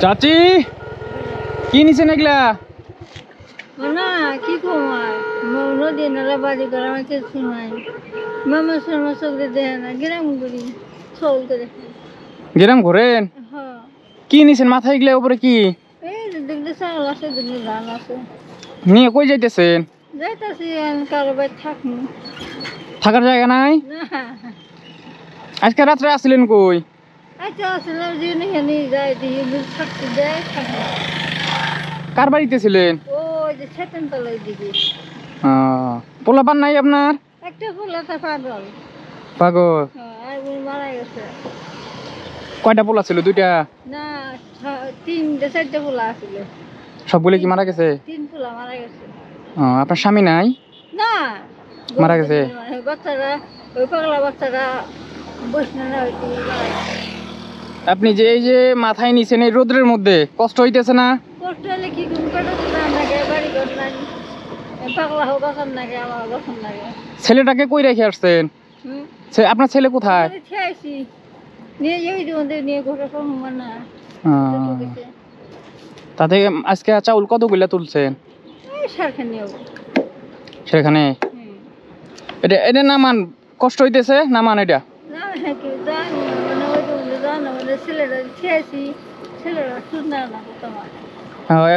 চাচি কি নিছেন এগুলা? না কি কমায় নদী নালা বাড়ি করা আমার কিছু নাই। মামা শর্মা চোখে দেয় না গ্রাম করি চল করে গেরাম ঘোরেন? হ্যাঁ কি নিছেন মাথায় এগুলা? উপরে কি এই দেখলে চাল আছে দেখলে ধান আছে। নিয়ে কই যাইতেছেন? যাইতাছি কারো বাড়ি থাকবো থাকার জায়গা নাই? না। আজকে রাত্রে আসলেন কই? আচ্ছা আসলাম যে এখানে যাই দিয়ে থাকতে দেয় থাকবো। কার বাড়িতে ছিলেন? ওই যে সেতেন তলার দিকে পোলাপান নাই আপনার? একটা ফুল একটা পাগল পাগল? আর উনি মারা গেছে। কয়টা পোলা ছিল? দুইটা? না তিনটে চারটে ফুলা আছিল। সবগুলো কি মারা গেছে? তিন ফুলা মারা গেছে। আপনার স্বামী নাই? না মারা গেছে? বাচ্চারা ওই পাগলা বাচ্চারা বসে না আপনি যে এই যে মাথায় নিছেন এই রোদ্রের মধ্যে কষ্ট হইতেছে না? কষ্ট হলে কি নাগে বাড়ি ঘর নাই পাগলা হোক গছন লাগে আমার গছন লাগে। ছেলেটাকে কই রেখে আসছেন? আপনার ছেলে কোথায়? খেয়েছি নিয়ে যাই নিয়ে ঘরে কম না তাতে আজকে চাউল কতগুলা তুলছেন? সেখানে এটা এটা নামান কষ্ট হইতেছে নামান এটা?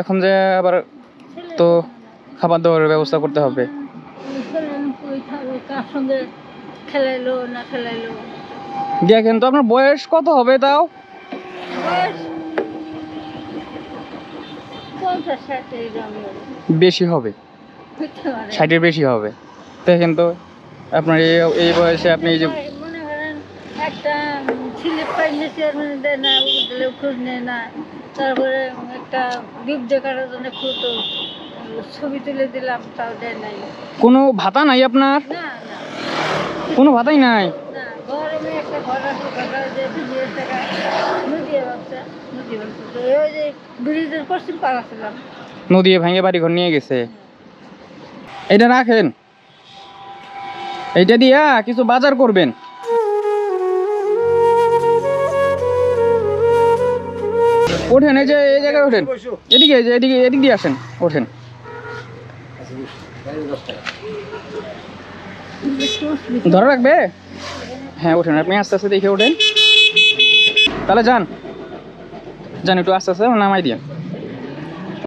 এখন যে আবার তো খাবার দাবারের ব্যবস্থা করতে হবে। খেলাইলো না খেলাইলো দেখেন তো আপনার বয়স কত হবে তাও? বেশি হবে, 60-এর বেশি হবে। দেখেন তো আপনার এই বয়সে আপনি এই যে মনে করেন একটা ছেলে পাইলে চেয়ারম্যান দেয় না, খোঁজ নেয় না। তারপরে একটা গিফট দেখার জন্য ফটো ছবি তুলে দিলাম, তাও দেয় নাই। কোনো ভাতা নাই আপনার? না না কোনো ভাতাই নাই? না ঘরে আমি একটা ঘর আছে, ঘরটা যে 20 টাকা নদী ব্যবসা নদী ব্যবসা তো ওই যে ব্রিজের পশ্চিম পাড় আসলাম নদী ভেঙে বাড়ি ঘর নিয়ে গেছে। এটা রাখেন, এইটা দিয়া কিছু বাজার করবেন। ওঠেন, এই যে এই জায়গায় ওঠেন, এদিকে এদিকে এদিক দিয়ে আসেন, ওঠেন। ধরে রাখবে? হ্যাঁ ওঠেন, আপনি আস্তে আস্তে দেখে ওঠেন। তাহলে যান যান, একটু আস্তে আস্তে নামাই দিন।